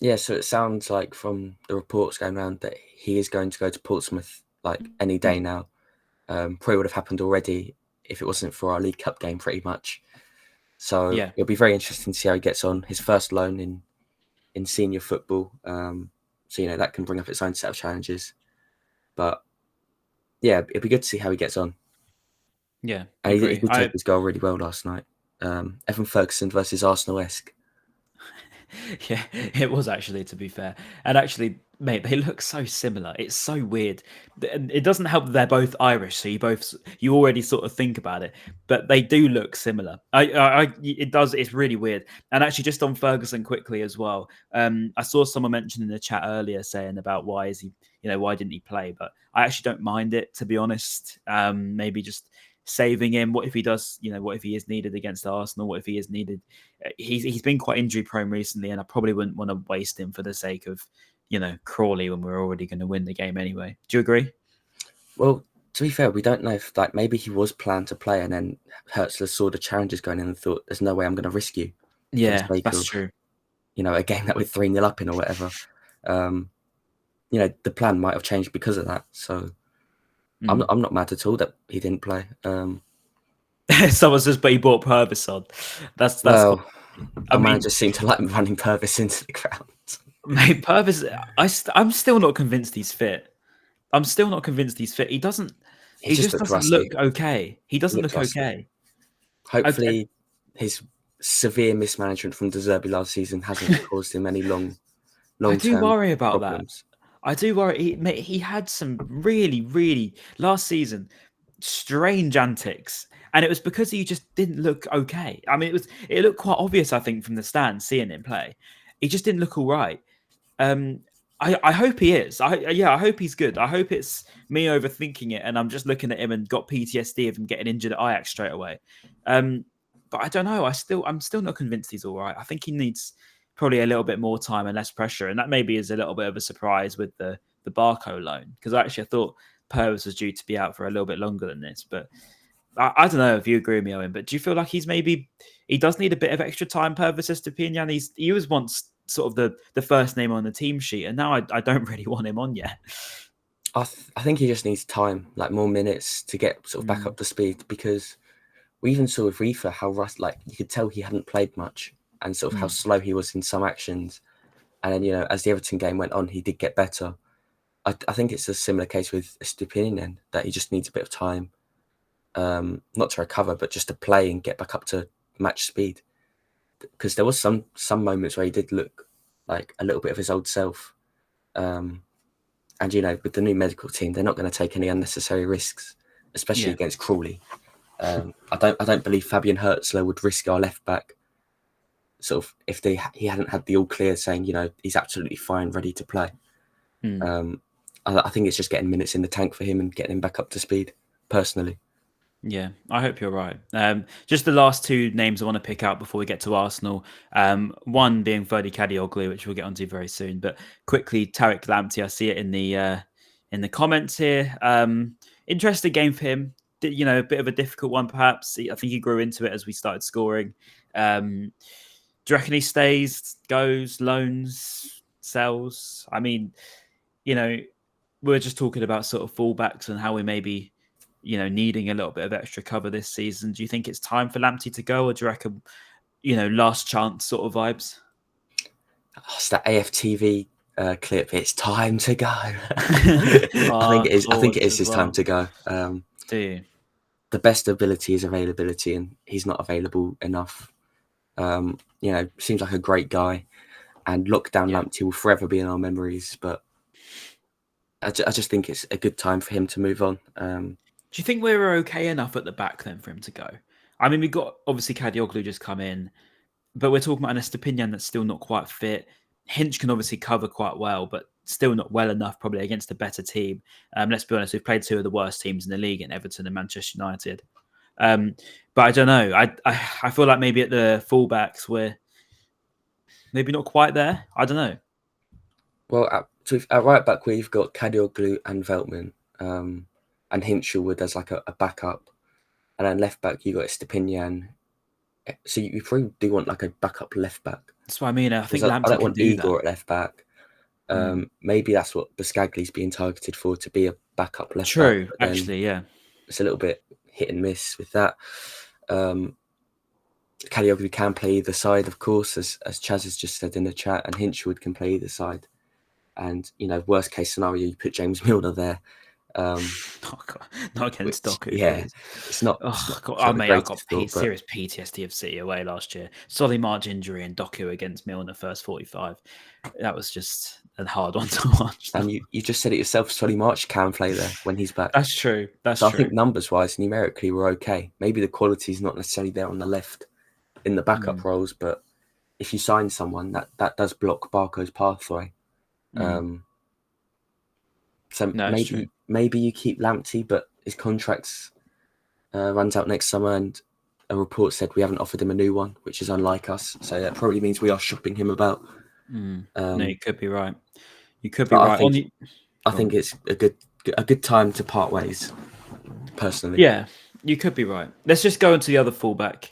Speaker 2: Yeah, so it sounds like from the reports going around that he is going to go to Portsmouth like any day now. Probably would have happened already if it wasn't for our League Cup game pretty much. So It'll be very interesting to see how he gets on. His first loan in senior football. So, that can bring up its own set of challenges. But yeah, it'd be good to see how he gets on.
Speaker 1: Yeah.
Speaker 2: And he did take his goal really well last night. Evan Ferguson versus Arsenal-esque.
Speaker 1: Yeah, it was actually, to be fair. And actually, mate, they look so similar. It's so weird. It doesn't help that they're both Irish, so you already sort of think about it. But they do look similar. It does. It's really weird. And actually, just on Ferguson quickly as well. I saw someone mention in the chat earlier saying about why didn't he play? But I actually don't mind it, to be honest. Maybe just saving him. What if he does? What if he is needed against Arsenal? What if he is needed? He's been quite injury prone recently, and I probably wouldn't want to waste him for the sake of Crawley when we're already going to win the game anyway. Do you agree?
Speaker 2: Well, to be fair, we don't know if maybe he was planned to play, and then Hertzler saw the challenges going in and thought, "There's no way I'm going to risk you."
Speaker 1: Yeah, that's true.
Speaker 2: A game that we're 3-0 up in or whatever. The plan might have changed because of that. So. I'm not mad at all that he didn't play.
Speaker 1: Someone says, but he bought Purvis on. That's
Speaker 2: well, man just seemed to like running Purvis into the ground.
Speaker 1: Mate, Purvis, I'm still not convinced he's fit. He doesn't. He just doesn't look okay. He doesn't look okay.
Speaker 2: Hopefully, his severe mismanagement from De Zerbi last season hasn't caused him any long.
Speaker 1: I do worry about
Speaker 2: problems.
Speaker 1: that. I do worry. He had some really, really last season strange antics, and it was because he just didn't look okay. I mean, it looked quite obvious, I think, from the stand seeing him play. He just didn't look all right. I hope he is. I hope he's good. I hope it's me overthinking it, and I'm just looking at him and got PTSD of him getting injured at Ajax straight away. But I don't know. I'm still not convinced he's all right. I think he needs probably a little bit more time and less pressure, and that maybe is a little bit of a surprise with the Barco loan, because actually I thought Purvis was due to be out for a little bit longer than this. But I don't know if you agree with me, Owen. But do you feel like he does need a bit of extra time, Purvis Estupiñán? He was once sort of the first name on the team sheet, and now I don't really want him on yet.
Speaker 2: I think he just needs time, like more minutes to get sort of back up to speed, because we even saw with Reefer how you could tell he hadn't played much and sort of how slow he was in some actions. And then, as the Everton game went on, he did get better. I think it's a similar case with Estupiñán, that he just needs a bit of time, not to recover, but just to play and get back up to match speed. Because there was some moments where he did look like a little bit of his old self. And, with the new medical team, they're not going to take any unnecessary risks, especially against Crawley. I don't believe Fabian Hertzler would risk our left back, sort of, if he hadn't had the all clear saying, he's absolutely fine, ready to play. I think it's just getting minutes in the tank for him and getting him back up to speed, personally.
Speaker 1: Yeah, I hope you're right. Just the last two names I want to pick out before we get to Arsenal. One being Ferdy Kadioglu, which we'll get onto very soon. But quickly, Tariq Lamptey, I see it in the comments here. Interesting game for him. A bit of a difficult one, perhaps. I think he grew into it as we started scoring. Do you reckon he stays, goes, loans, sells? I mean, we're just talking about sort of fullbacks and how we may be, needing a little bit of extra cover this season. Do you think it's time for Lamptey to go, or do you reckon, last chance sort of vibes?
Speaker 2: It's that AFTV clip. It's time to go. I think it is. I think it is his time to go.
Speaker 1: Do you?
Speaker 2: The best ability is availability, and he's not available enough. Seems like a great guy, and lockdown Lamptey will forever be in our memories. But I just think it's a good time for him to move on.
Speaker 1: Do you think we're okay enough at the back then for him to go? I mean, we got obviously Kadioglu just come in, but we're talking about an Estupiñán that's still not quite fit. Hinch can obviously cover quite well, but still not well enough probably against a better team. Let's be honest, we've played two of the worst teams in the league in Everton and Manchester United. But I don't know. I feel like maybe at the fullbacks we're maybe not quite there. I don't know.
Speaker 2: Well, at right back we've got Kadioglu and Veltman, and Hinchelwood as like a backup, and then left back you got Estupiñán. So you probably do want like a backup left back.
Speaker 1: That's what I mean. I think
Speaker 2: I don't want Igor
Speaker 1: that.
Speaker 2: at left back. Maybe that's what Buscagli's being targeted for, to be a backup left back.
Speaker 1: True, actually, yeah.
Speaker 2: It's a little bit hit and miss with that. Kadioglu can play either side, of course, as Chaz has just said in the chat, and Hinchelwood can play either side. And, worst case scenario, you put James Milner there.
Speaker 1: Not against Doku.
Speaker 2: Yeah, it's not.
Speaker 1: I got serious PTSD of City away last year. Solly March injury and Doku against Milner first 45. That was just a hard one to watch.
Speaker 2: And you just said it yourself. Solly March can play there when he's back.
Speaker 1: That's true. So
Speaker 2: I think numbers-wise, numerically, we're okay. Maybe the quality is not necessarily there on the left in the backup roles, but if you sign someone, that does block Barco's pathway. So maybe you keep Lamptey, but his contract runs out next summer, and a report said we haven't offered him a new one, which is unlike us. So that probably means we are shopping him about.
Speaker 1: No, you could be right. You could be right.
Speaker 2: I think it's a good time to part ways, personally.
Speaker 1: Yeah, you could be right. Let's just go into the other fullback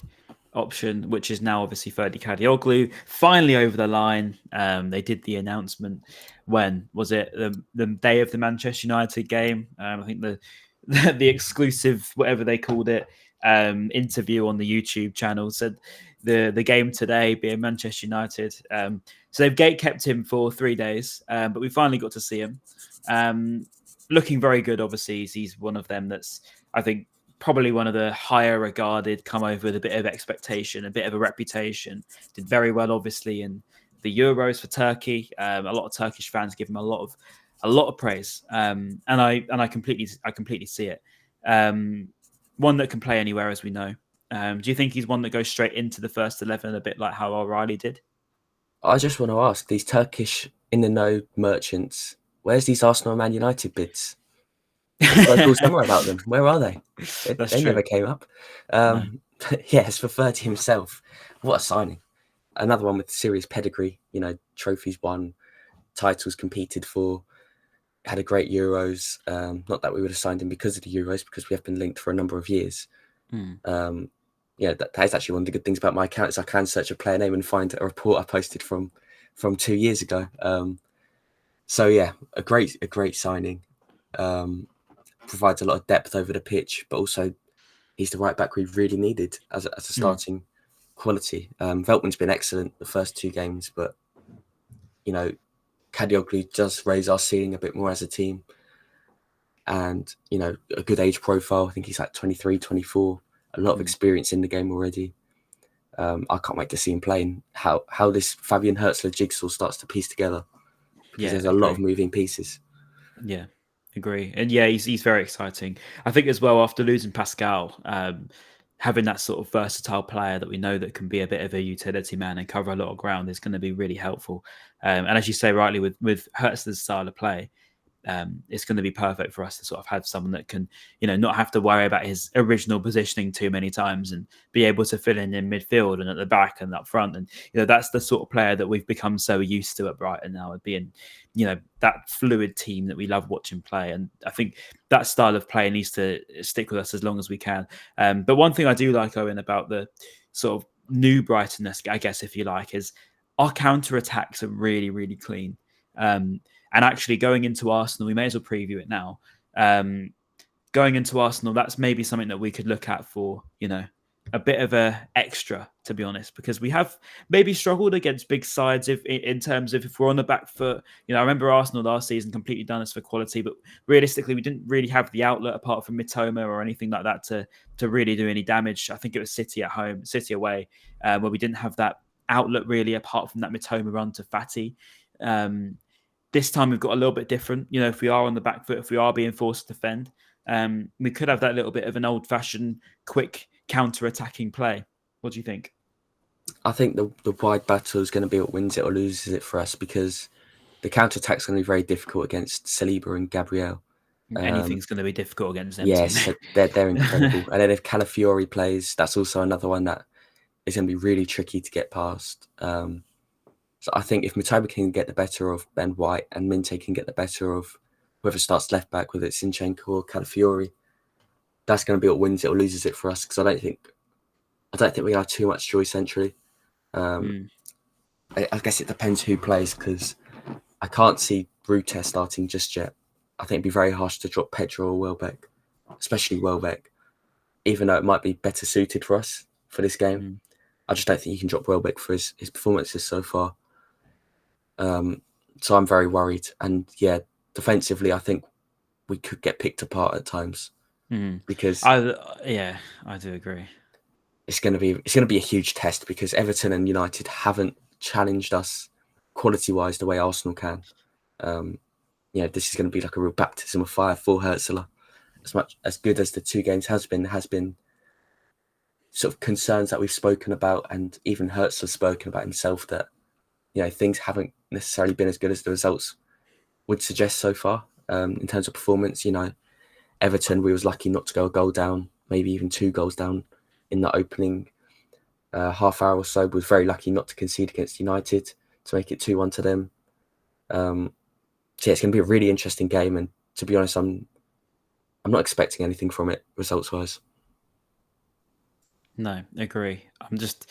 Speaker 1: option, which is now obviously Ferdy Kadioglu, finally over the line. They did the announcement. When was it? The day of the Manchester United game. I think the exclusive, whatever they called it, interview on the YouTube channel said the game today being Manchester United. So they've gate kept him for 3 days, but we finally got to see him. Looking very good, obviously. He's one of them that's, I think, probably one of the higher regarded, come over with a bit of expectation, a bit of a reputation. Did very well, obviously, in the Euros for Turkey. A lot of Turkish fans give him a lot of praise, and I completely see it. One that can play anywhere, as we know. Do you think he's one that goes straight into the first 11, a bit like how O'Reilly did?
Speaker 2: I just want to ask these Turkish in the know merchants, where's these Arsenal and Man United bids? I spoke all summer about them. Where are they?
Speaker 1: That's
Speaker 2: They
Speaker 1: true.
Speaker 2: never came up.
Speaker 1: No.
Speaker 2: Yes, for 30 himself. What a signing. Another one with serious pedigree, trophies won, titles competed for, had a great Euros. Not that we would have signed him because of the Euros, because we have been linked for a number of years. That is actually one of the good things about my account is I can search a player name and find a report I posted from 2 years ago. So yeah, a great signing. Provides a lot of depth over the pitch, but also he's the right back we really needed as a starting quality. Veltman's been excellent the first 2 games, but Kadioglu does raise our ceiling a bit more as a team. And, a good age profile. I think he's like 23, 24, a lot of experience in the game already. I can't wait to see him playing, how this Fabian Hertzler jigsaw starts to piece together. Because there's a lot of moving pieces.
Speaker 1: Yeah, agree. And yeah, he's very exciting. I think as well, after losing Pascal, having that sort of versatile player that we know that can be a bit of a utility man and cover a lot of ground is going to be really helpful. And as you say rightly, with Hertzler's style of play, it's going to be perfect for us to sort of have someone that can, not have to worry about his original positioning too many times and be able to fill in midfield and at the back and up front. And, that's the sort of player that we've become so used to at Brighton now, being, that fluid team that we love watching play. And I think that style of play needs to stick with us as long as we can. But one thing I do like, Owen, about the sort of new Brightonness, I guess, if you like, is our counter-attacks are really, really clean. And actually going into Arsenal, we may as well preview it now. Going into Arsenal, that's maybe something that we could look at for, a bit of a extra, to be honest, because we have maybe struggled against big sides in terms of if we're on the back foot. I remember Arsenal last season completely done us for quality, but realistically, we didn't really have the outlet apart from Mitoma or anything like that to really do any damage. I think it was City at home, City away, where we didn't have that outlet really apart from that Mitoma run to Fati. This time we've got a little bit different. If we are on the back foot, if we are being forced to defend, we could have that little bit of an old-fashioned, quick counter-attacking play. What do you think?
Speaker 2: I think the wide battle is going to be what wins it or loses it for us, because the counter-attack is going to be very difficult against Saliba and Gabriel.
Speaker 1: Anything's going to be difficult against them.
Speaker 2: Yes, they're incredible. And then if Calafiori plays, that's also another one that is going to be really tricky to get past. So I think if Mitoma can get the better of Ben White and Minte can get the better of whoever starts left back, whether it's Zinchenko or Calafiori, that's going to be what wins it or loses it for us. Because I don't think we have too much joy centrally. I guess it depends who plays, because I can't see Rute starting just yet. I think it'd be very harsh to drop Pedro or Welbeck, especially Welbeck, even though it might be better suited for us for this game. I just don't think you can drop Welbeck for his performances so far. So I'm very worried. And yeah, defensively, I think we could get picked apart at times because
Speaker 1: I do agree.
Speaker 2: It's going to be a huge test, because Everton and United haven't challenged us quality-wise the way Arsenal can. This is going to be like a real baptism of fire for Hertzler. As good as the 2 games has been sort of concerns that we've spoken about, and even Hertzler's spoken about himself, that things haven't necessarily been as good as the results would suggest so far in terms of performance. Everton, we was lucky not to go a goal down, maybe even 2 goals down in the opening half hour or so. We was very lucky not to concede against United to make it 2-1 to them. So it's going to be a really interesting game, and to be honest, I'm not expecting anything from it results-wise.
Speaker 1: No, agree. I'm just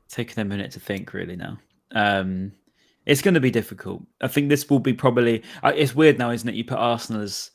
Speaker 1: taking a minute to think really now. It's going to be difficult. I think this will be probably. It's weird now, isn't it? You put Arsenal as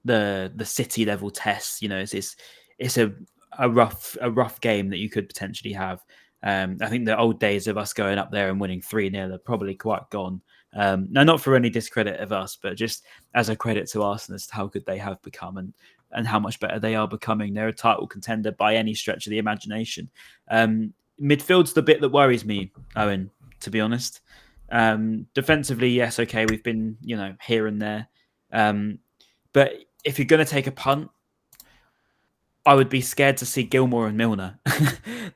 Speaker 1: the City level test. It's a rough game that you could potentially have. I think the old days of us going up there and winning 3-0 are probably quite gone. Now, not for any discredit of us, but just as a credit to Arsenal as to how good they have become and how much better they are becoming. They're a title contender by any stretch of the imagination. Midfield's the bit that worries me, Owen, to be honest. Defensively, yes, okay, we've been, here and there. But if you're going to take a punt, I would be scared to see Gilmour and Milner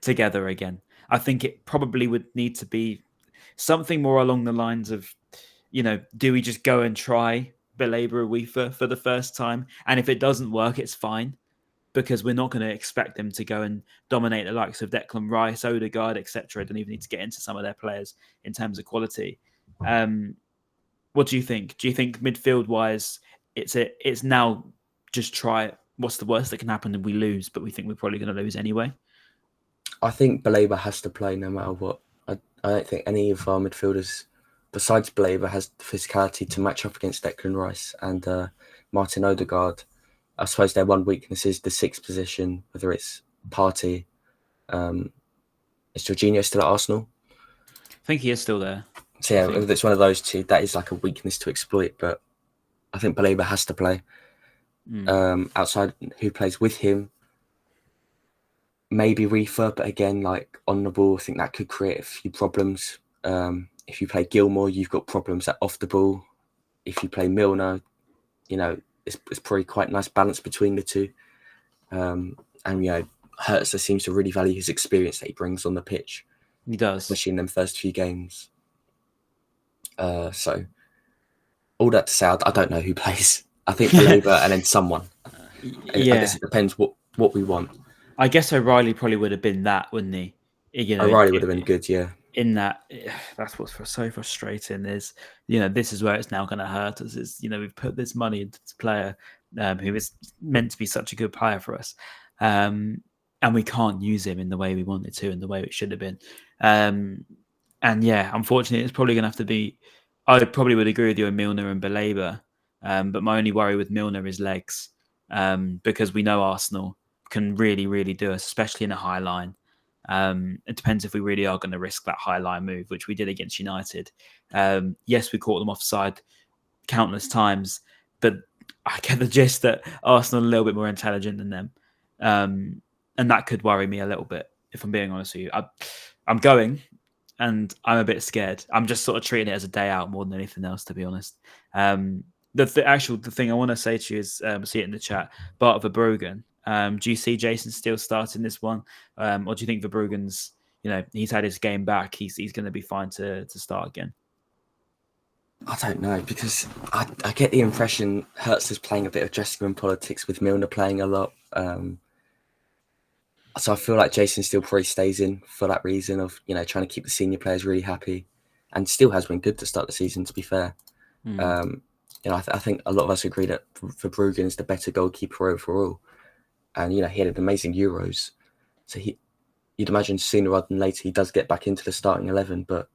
Speaker 1: together again. I think it probably would need to be something more along the lines of, do we just go and try Baleba Awifa for the first time? And if it doesn't work, it's fine, because we're not going to expect them to go and dominate the likes of Declan Rice, Odegaard, etc. I don't even need to get into some of their players in terms of quality. What do you think? Do you think midfield-wise, it's now just try it? What's the worst that can happen if we lose, but we think we're probably going to lose anyway?
Speaker 2: I think Baleba has to play no matter what. I don't think any of our midfielders, besides Baleba, has the physicality to match up against Declan Rice and Martin Odegaard. I suppose their one weakness is the sixth position, whether it's Partey. Is Jorginho still at Arsenal?
Speaker 1: I think he is still there.
Speaker 2: So yeah, if it's one of those two, that is like a weakness to exploit. But I think Baleba has to play. Outside, who plays with him? Maybe Reefer, but again, like on the ball, I think that could create a few problems. If you play Gilmour, you've got problems off the ball. If you play Milner, it's probably quite a nice balance between the two. And Hertz seems to really value his experience that he brings on the pitch.
Speaker 1: He does,
Speaker 2: especially in them first few games. So all that to say, I don't know who plays. I think Baleba and then someone. I guess it depends what we want.
Speaker 1: I guess O'Riley probably would have been that, wouldn't he?
Speaker 2: O'Riley would have been good, yeah.
Speaker 1: In that, that's what's so frustrating is, this is where it's now going to hurt us. Is we've put this money into this player who is meant to be such a good player for us, and we can't use him in the way we wanted to, in the way it should have been. And yeah, unfortunately, it's probably going to have to be. I probably would agree with you on Milner and Baleba, but my only worry with Milner is legs, because we know Arsenal can really, really do us, especially in a high line. It depends if we really are going to risk that high line move, which we did against United. Yes, we caught them offside countless times, but I get the gist that Arsenal are a little bit more intelligent than them. And that could worry me a little bit, if I'm being honest with you. I'm going, and I'm a bit scared. I'm just sort of treating it as a day out more than anything else, to be honest. The thing I want to say to you is, see it in the chat, Bart of Verbruggen. Do you see Jason still starting this one? Or do you think Verbruggen's, he's had his game back, he's going to be fine to start again?
Speaker 2: I don't know, because I get the impression Hertz is playing a bit of dressing room politics with Milner playing a lot. So I feel like Jason still probably stays in for that reason of, trying to keep the senior players really happy, and still has been good to start the season, to be fair. I think a lot of us agree that Verbruggen is the better goalkeeper overall. And, he had an amazing Euros. So you'd imagine sooner rather than later he does get back into the starting 11. But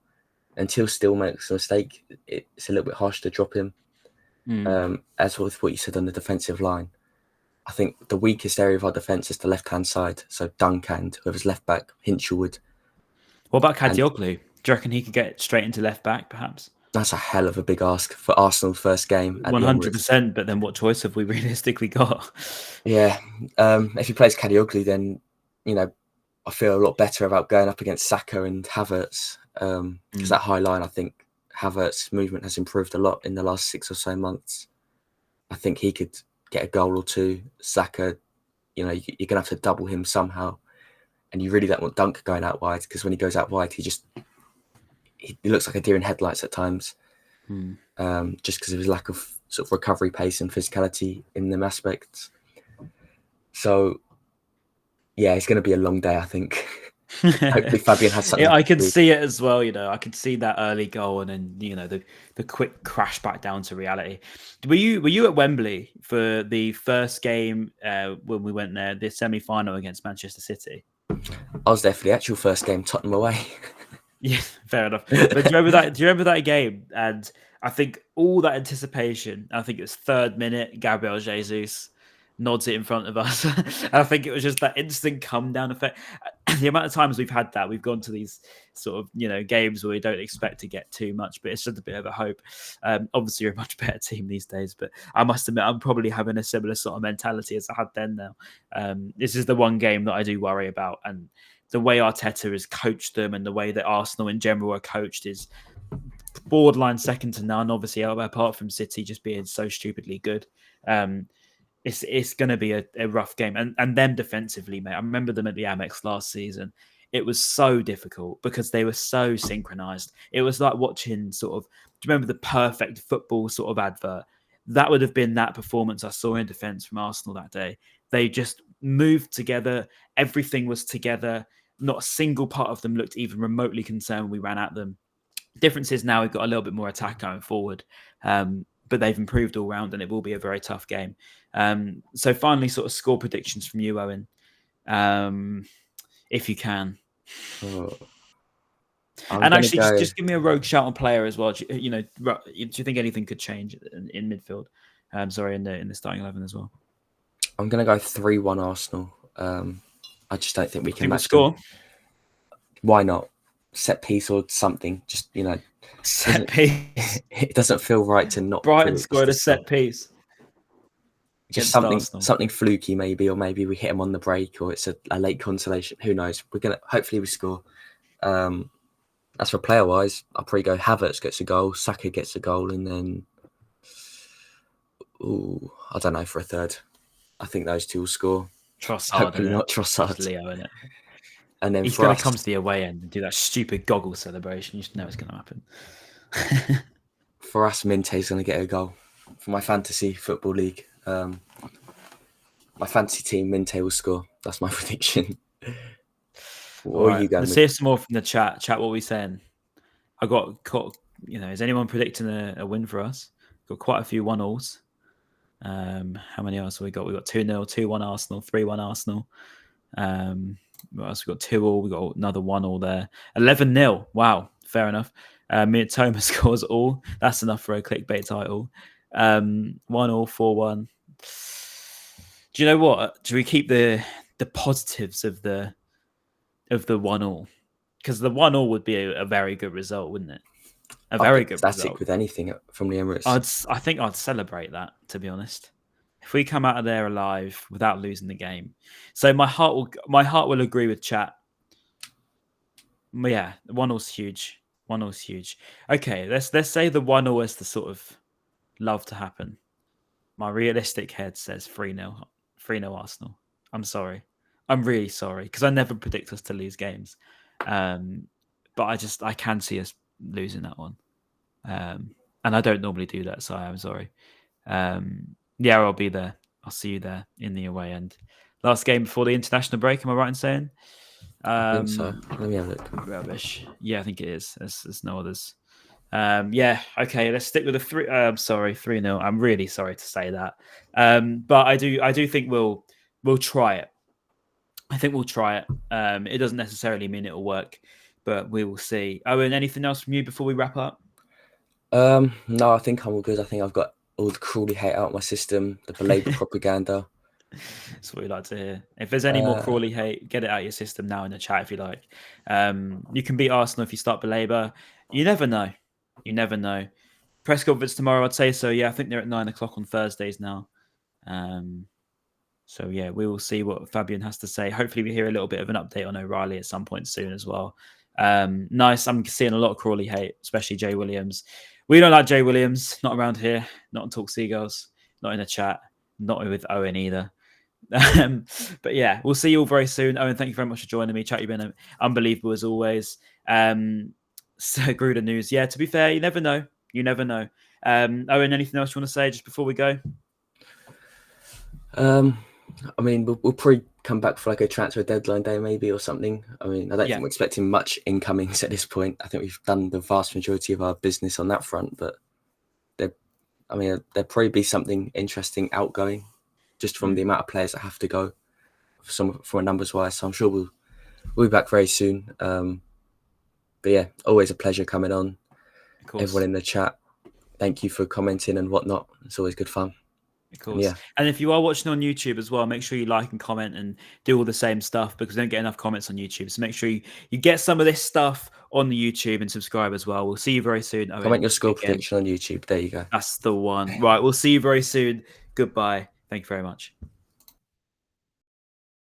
Speaker 2: until Steele makes a mistake, it's a little bit harsh to drop him. As with what you said on the defensive line, I think the weakest area of our defence is the left-hand side. So Dunk and whoever's left back, Hinchelwood.
Speaker 1: What about Kadioglu? Do you reckon he could get straight into left back, perhaps?
Speaker 2: That's a hell of a big ask for Arsenal's first game.
Speaker 1: 100%, but then what choice have we realistically got?
Speaker 2: Yeah. If he plays Kadioglu, then, I feel a lot better about going up against Saka and Havertz. Because that high line, I think Havertz's movement has improved a lot in the last 6 or so months. I think he could get a goal or two. Saka, you're going to have to double him somehow. And you really don't want Dunk going out wide, because when he goes out wide, he looks like a deer in headlights at times, just because of his lack of sort of recovery pace and physicality in them aspects. So, yeah, it's going to be a long day, I think. Hopefully Fabian has something.
Speaker 1: Yeah, I could see it as well. I could see that early goal, and then the quick crash back down to reality. Were you at Wembley for the first game when we went there, the semi-final against Manchester City?
Speaker 2: I was there for the actual first game, Tottenham away.
Speaker 1: Yeah, fair enough. But do you remember that? Do you remember that game? And I think all that anticipation. I think it was 3rd minute. Gabriel Jesus nods it in front of us. And I think it was just that instant come down effect. The amount of times we've had that, we've gone to these sort of games where we don't expect to get too much, but it's just a bit of a hope. Obviously, you're a much better team these days, but I must admit I'm probably having a similar sort of mentality as I had then. Now, this is the one game that I do worry about, and the way Arteta has coached them and the way that Arsenal in general are coached is borderline second to none. Obviously, apart from City just being so stupidly good. It's going to be a rough game. And them defensively, mate. I remember them at the Amex last season. it was so difficult because they were so synchronized. It was like watching sort of, do you remember the perfect football sort of advert? That would have been that performance I saw in defence from Arsenal that day. They just moved together. Everything was together. Not a single part of them looked even remotely concerned when we ran at them. Difference is now we've got a little bit more attack going forward, but they've improved all round, and it will be a very tough game. So finally, sort of score predictions from you, Owen, if you can. And actually, just give me a rogue shout on player as well. Do you think anything could change in midfield? Sorry, in the starting 11 as well.
Speaker 2: I'm going to go 3-1 Arsenal. I just don't think we can match
Speaker 1: score.
Speaker 2: Them. Why not? Set piece or something. Just,
Speaker 1: set piece.
Speaker 2: It doesn't feel right to not.
Speaker 1: Brighton scored a set piece.
Speaker 2: Just something fluky maybe, or maybe we hit them on the break, or it's a late consolation. Who knows? Hopefully we score. As for player wise, I'll probably go Havertz gets a goal, Saka gets a goal, and then I don't know for a third. I think those two will score.
Speaker 1: Trossard,
Speaker 2: hopefully not Trossard.
Speaker 1: Leo, innit?
Speaker 2: And then
Speaker 1: he's going to come to the away end and do that stupid goggle celebration. You just know it's going to happen.
Speaker 2: For us, Minte's going to get a goal. For my fantasy football league, my fantasy team, Minte will score. That's my prediction. What are you going?
Speaker 1: Let's hear some more from the chat. Chat, what are we saying? I got caught. Is anyone predicting a win for us? Got quite a few 1-0s. How many else have we got? We got 2-0, 2-1 Arsenal, 3-1 Arsenal. What else? We got 2-2. We got another 1-0 there. 11-0. Wow, fair enough. Thomas scores all. That's enough for a clickbait title. 1-0, 4-1. Do you know what? Do we keep the positives of the 1-0? Because the 1-0 would be a very good result, wouldn't it? A very good result.
Speaker 2: Static with anything from the Emirates.
Speaker 1: I think I'd celebrate that, to be honest. If we come out of there alive without losing the game. So my heart will agree with chat. Yeah, 1-0's huge. 1-0's huge. Okay, let's say the 1-0 is the sort of love to happen. My realistic head says 3-0. 3-0 Arsenal. I'm sorry. I'm really sorry, because I never predict us to lose games. But I can see us losing that one. And I don't normally do that, so I'm sorry. Yeah, I'll be there. I'll see you there in the away end. Last game before the international break, am I right in saying?
Speaker 2: I think so. Let me have a look.
Speaker 1: Rubbish. Yeah, I think it is. There's no others. Yeah, okay, let's stick with the 3-0. I'm really sorry to say that. But I do think we'll try it. I think we'll try it. It doesn't necessarily mean it'll work, but we will see. Owen, anything else from you before we wrap up?
Speaker 2: No, I think I'm all good. I think I've got all the Crawley hate out of my system, the Baleba propaganda.
Speaker 1: That's what we like to hear. If there's any more Crawley hate, get it out of your system now in the chat if you like. You can beat Arsenal if you start Baleba. You never know. You never know. Press conference tomorrow, I'd say so. Yeah, I think they're at 9:00 on Thursdays now. So yeah, we will see what Fabian has to say. Hopefully we hear a little bit of an update on O'Riley at some point soon as well. Nice. I'm seeing a lot of Crawley hate, especially Jay Williams. We don't like Jay Williams. Not around here. Not on Talk Seagulls. Not in the chat. Not with Owen either. But yeah, we'll see you all very soon. Owen, thank you very much for joining me. Chat, you've been unbelievable as always. So Gruder news. Yeah, to be fair, you never know. You never know. Owen, anything else you want to say just before we go?
Speaker 2: I mean, we'll probably come back for like a transfer deadline day maybe or something. I mean, I don't think we're expecting much incomings at this point. I think we've done the vast majority of our business on that front, but there'll probably be something interesting outgoing just from the amount of players that have to go from a numbers wise. So I'm sure we'll be back very soon. But yeah, always a pleasure coming on. Everyone in the chat, thank you for commenting and whatnot. It's always good fun.
Speaker 1: Of course. And if you are watching on YouTube as well, make sure you like and comment and do all the same stuff because we don't get enough comments on YouTube. So make sure you get some of this stuff on the YouTube and subscribe as well. We'll see you very soon.
Speaker 2: Comment your score prediction on YouTube. There you go.
Speaker 1: That's the one. Right. We'll see you very soon. Goodbye. Thank you very much.